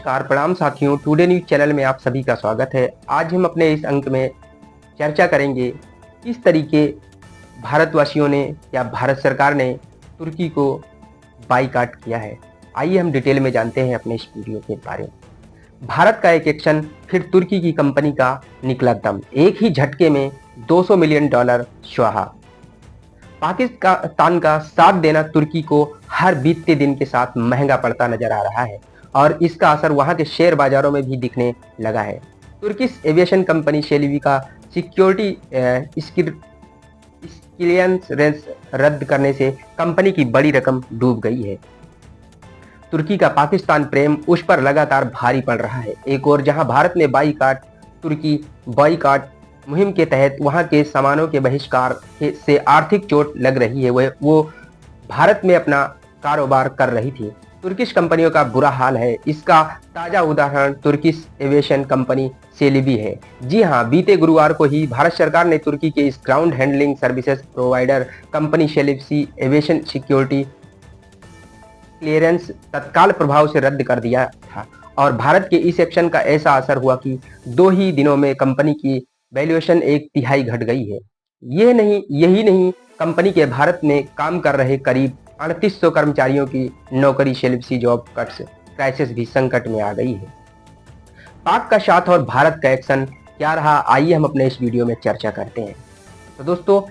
नमस्कार प्रणाम साथियों, टुडे न्यूज चैनल में आप सभी का स्वागत है। आज हम अपने इस अंक में चर्चा करेंगे किस तरीके भारतवासियों ने या भारत सरकार ने तुर्की को बाईकाट किया है। आइए हम डिटेल में जानते हैं अपने इस वीडियो के बारे में। भारत का एक एक्शन, फिर तुर्की की कंपनी का निकला दम, एक ही झटके में $200 मिलियन स्वाहा। पाकिस्तान का साथ देना तुर्की को हर बीतते दिन के साथ महंगा पड़ता नजर आ रहा है और इसका असर वहां के शेयर बाजारों में भी दिखने लगा है। तुर्किश एविएशन कंपनी शेलिवी का सिक्योरिटी क्लियरेंस रद्द करने से कंपनी की बड़ी रकम डूब गई है। तुर्की का पाकिस्तान प्रेम उस पर लगातार भारी पड़ रहा है। एक और जहां भारत में तुर्की बाईकाट मुहिम के तहत वहां के सामानों के बहिष्कार से आर्थिक चोट लग रही है, वो भारत में अपना कारोबार कर रही थी। तुर्किश कंपनियों का बुरा हाल है। इसका ताजा उदाहरण तुर्किश एविएशन कंपनी शेलिवी है। जी हां, बीते गुरुवार को ही भारत सरकार ने तुर्की के इस ground handling services provider company Celebi aviation security clearance तत्काल प्रभाव से रद्द कर दिया था और भारत के इस एक्शन का ऐसा असर हुआ कि 2 ही दिनों में कंपनी की वैल्यूएशन 1/3 घट गई है। यही नहीं, कंपनी के भारत में काम कर रहे करीब 3800 कर्मचारियों की नौकरी शेलिवी जॉब कट्स क्राइसिस भी संकट में आ गई है। पाक का साथ और भारत का एक्शन क्या रहा, आइए हम अपने इस वीडियो में चर्चा करते हैं। तो दोस्तों,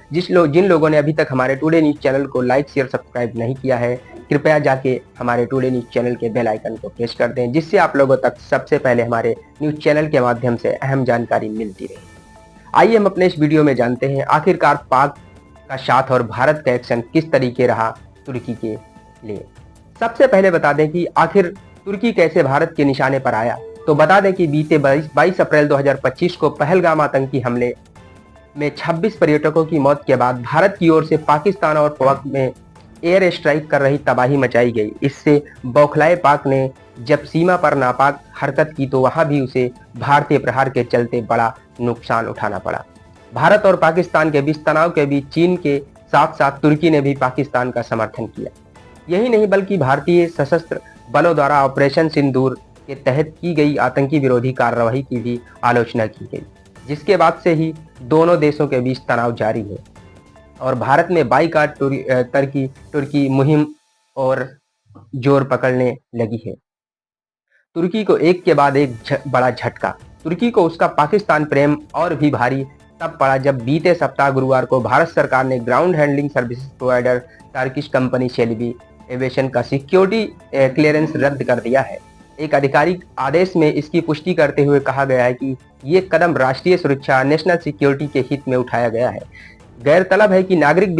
जिन लोगों ने अभी तक हमारे टुडे न्यूज चैनल को लाइक शेयर सब्सक्राइब नहीं किया है, कृपया जाके हमारे टुडे न्यूज चैनल के बेल आइकन को प्रेस कर दें, जिससे आप लोगों तक सबसे पहले हमारे न्यूज चैनल के माध्यम से अहम जानकारी मिलती रहे। आइए हम अपने इस वीडियो में जानते हैं आखिरकार पाक का साथ और भारत का एक्शन किस तरीके रहा तुर्की के लिए। सबसे पहले बता दें कि आखिर तुर्की कैसे भारत के निशाने पर आया। तो बता दें कि बीते 22 अप्रैल 2025 को पहलगाम आतंकी हमले में 26 पर्यटकों की मौत के बाद भारत की ओर से पाकिस्तान और पाक में एयर स्ट्राइक कर रही तबाही मचाई गई। इससे बौखलाए पाक ने जब सीमा पर नापाक हरकत की तो वहां भी उसे भारतीय प्रहार के चलते बड़ा नुकसान उठाना पड़ा। भारत और पाकिस्तान के बीच तनाव के बीच चीन के साथ साथ तुर्की ने भी पाकिस्तान का समर्थन किया। यही नहीं बल्कि भारतीय सशस्त्र बलों द्वारा ऑपरेशन सिंदूर के तहत की गई आतंकी विरोधी कार्रवाई की भी आलोचना की गई, जिसके बाद से ही दोनों देशों के बीच तनाव जारी है और भारत में बाईकाट तुर्की मुहिम और जोर पकड़ने लगी है। तुर्की को एक के बाद एक बड़ा झटका। तुर्की को उसका पाकिस्तान प्रेम और भी भारी तब पड़ा जब बीते सप्ताह गुरुवार को भारत सरकार ने ground handling services provider Turkish company Celebi aviation का सिक्योरिटी क्लियरेंस रद्द कर दिया है। एक आधिकारिक आदेश में इसकी पुष्टि करते हुए कहा गया है कि ये कदम राष्ट्रीय सुरक्षा नेशनल सिक्योरिटी के हित में उठाया गया है। गैरतलब है कि नागरिक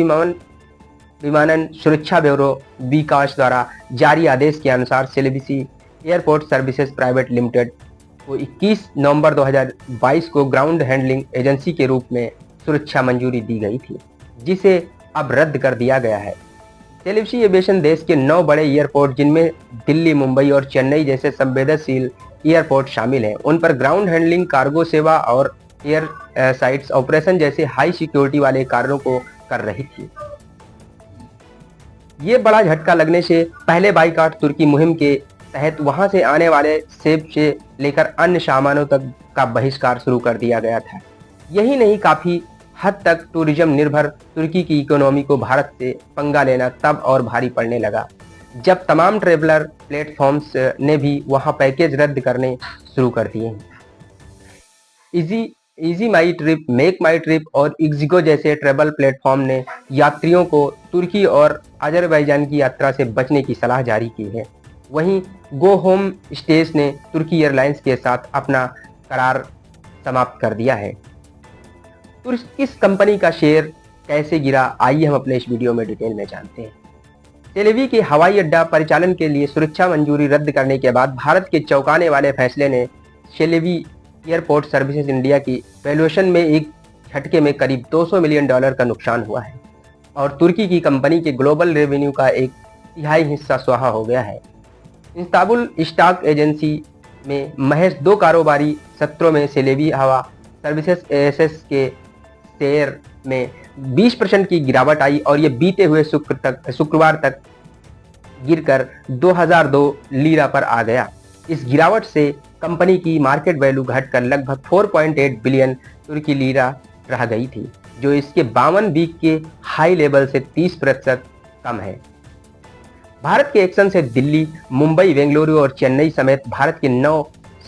विमानन सुरक्षा ब्यूरो विकास द्वारा जारी आदेश के अनुसार शेलिवी एयरपोर्ट सर्विसेज प्राइवेट लिमिटेड को 21 नवंबर 2022 को ग्राउंड हैंडलिंग एजेंसी के रूप में सुरक्षा मंजूरी दी गई थी, जिसे अब रद्द कर दिया गया है। शेलिवी एविएशन देश के 9 बड़े एयरपोर्ट, जिनमें दिल्ली, मुंबई और चेन्नई जैसे संवेदनशील एयरपोर्ट शामिल हैं, उन पर ग्राउंड हैंडलिंग, कार्गो सेवा और एयर साइट्स ऑपरेशन जैसे हाई सिक्योरिटी वाले कार्यों को कर रही थी। ये बड़ा झटका लगने से पहले बाईकाट तुर्की मुहिम के तहत वहां से आने वाले सेब से लेकर अन्य सामानों तक का बहिष्कार शुरू कर दिया गया था। यही नहीं, काफी हद तक टूरिज्म निर्भर तुर्की की इकोनॉमी को भारत से पंगा लेना तब और भारी पड़ने लगा जब तमाम ट्रेवलर प्लेटफॉर्म्स ने भी वहां पैकेज रद्द करने शुरू कर दिए। इजी माई ट्रिप, मेक माई ट्रिप और इग्जिगो जैसे ट्रेवल प्लेटफॉर्म ने यात्रियों को तुर्की और अजरबैजान की यात्रा से बचने की सलाह जारी की है। वहीं गो होम स्टेज ने तुर्की एयरलाइंस के साथ अपना करार समाप्त कर दिया है। तुर्किश कंपनी का शेयर कैसे गिरा, आइए हम अपने इस वीडियो में डिटेल में जानते हैं। शेलिवी के हवाई अड्डा परिचालन के लिए सुरक्षा मंजूरी रद्द करने के बाद भारत के चौंकाने वाले फैसले ने शेलिवी एयरपोर्ट सर्विसेज इंडिया की वैल्यूएशन में एक झटके में करीब $200 मिलियन का नुकसान हुआ है और तुर्की की कंपनी के ग्लोबल रेवेन्यू का 1/3 हिस्सा स्वाहा हो गया है। इस्तांबुल स्टॉक एक्सचेंज में महज 2 कारोबारी सत्रों में शेलिवी हवा सर्विसेज एएसएस के शेयर में 20% की गिरावट आई और ये बीते हुए शुक्रवार तक गिरकर 2002 लीरा पर आ गया। इस गिरावट से कंपनी की मार्केट वैल्यू घटकर लगभग 4.8 बिलियन तुर्की लीरा रह गई थी, जो इसके 52 वीक के हाई लेवल से 30% कम है। भारत के एक्शन से दिल्ली, मुंबई, बेंगलुरु और चेन्नई समेत भारत के 9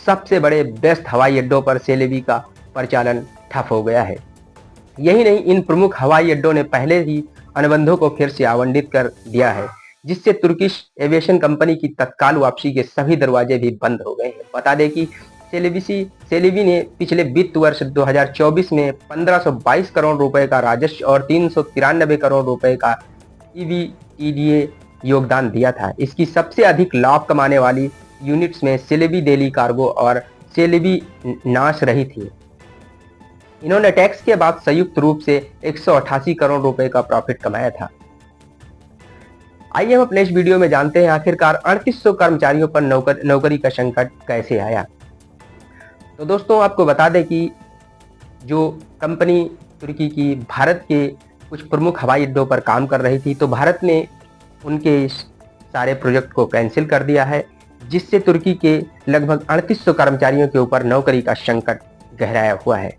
सबसे बड़े बेस्ट हवाई अड्डों पर सेलेबी का परिचालन ठप हो गया है। यही नहीं, इन प्रमुख हवाई अड्डों ने पहले ही अनुबंधों को फिर से आवंटित कर दिया है, जिससे तुर्किश एविएशन कंपनी की तत्काल वापसी के सभी दरवाजे भी बंद हो गए हैं। बता दें कि सेलेबी ने पिछले वित्त वर्ष 2024 में 1522 करोड़ रुपए का राजस्व और 393 करोड़ रुपए का EBITDA योगदान दिया था। इसकी सबसे अधिक लाभ कमाने वाली यूनिट्स में सेलेबी दिल्ली कार्गो और सेलेबी नाश रही थी। इन्होंने टैक्स के बाद संयुक्त रूप से 188 करोड़ रुपए का प्रॉफिट कमाया था। आइए हम अपने इस वीडियो में जानते हैं आखिरकार 3800 कर्मचारियों पर नौकरी का संकट कैसे आया। तो दोस्तों, आपको बता दें कि जो कंपनी तुर्की की भारत के कुछ प्रमुख हवाई अड्डों पर काम कर रही थी, तो भारत ने उनके इस सारे प्रोजेक्ट को कैंसिल कर दिया है, जिससे तुर्की के लगभग 3800 कर्मचारियों के ऊपर नौकरी का संकट गहराया हुआ है।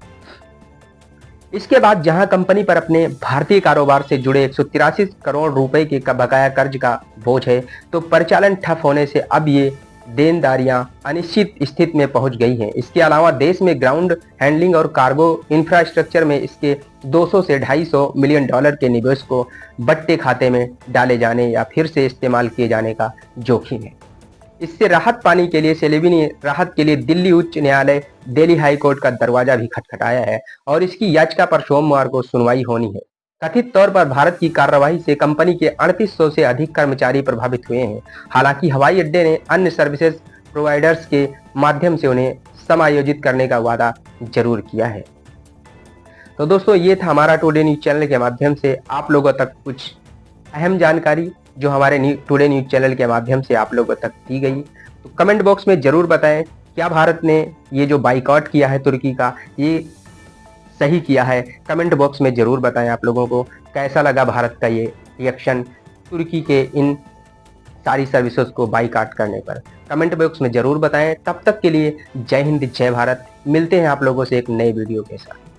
इसके बाद जहां कंपनी पर अपने भारतीय कारोबार से जुड़े 183 करोड़ रुपए के बकाया कर्ज का बोझ है, तो परिचालन ठप होने से अब ये देनदारियां अनिश्चित स्थिति में पहुंच गई हैं। इसके अलावा देश में ग्राउंड हैंडलिंग और कार्गो इंफ्रास्ट्रक्चर में इसके 200 से 250 मिलियन डॉलर के निवेश को बट्टे खाते में डाले जाने या फिर से इस्तेमाल किए जाने का जोखिम है। इससे राहत पाने के लिए सेलेबी ने राहत के लिए दिल्ली उच्च न्यायालय, दिल्ली हाई कोर्ट का दरवाजा भी खटखटाया है और इसकी याचिका पर सोमवार को सुनवाई होनी है। कथित तौर पर भारत की कार्रवाई से कंपनी के 3800 से अधिक कर्मचारी प्रभावित हुए हैं। हालांकि हवाई अड्डे ने अन्य सर्विसेज प्रोवाइडर्स के माध्यम से उन्हें समायोजित करने का वादा जरूर किया है। तो दोस्तों, ये था हमारा टुडे न्यूज चैनल के माध्यम से आप लोगों तक कुछ अहम जानकारी जो हमारे टुडे न्यूज चैनल के माध्यम से आप लोगों तक दी गई। तो कमेंट बॉक्स में जरूर बताएं, क्या भारत ने ये जो बाइकआउट किया है तुर्की का, ये सही किया है। कमेंट बॉक्स में जरूर बताएं आप लोगों को कैसा लगा भारत का ये रिएक्शन तुर्की के इन सारी सर्विसेज को बाइकआउट करने पर। कमेंट बॉक्स में जरूर बताएं। तब तक के लिए जय हिंद, जय भारत। मिलते हैं आप लोगों से एक नए वीडियो के साथ।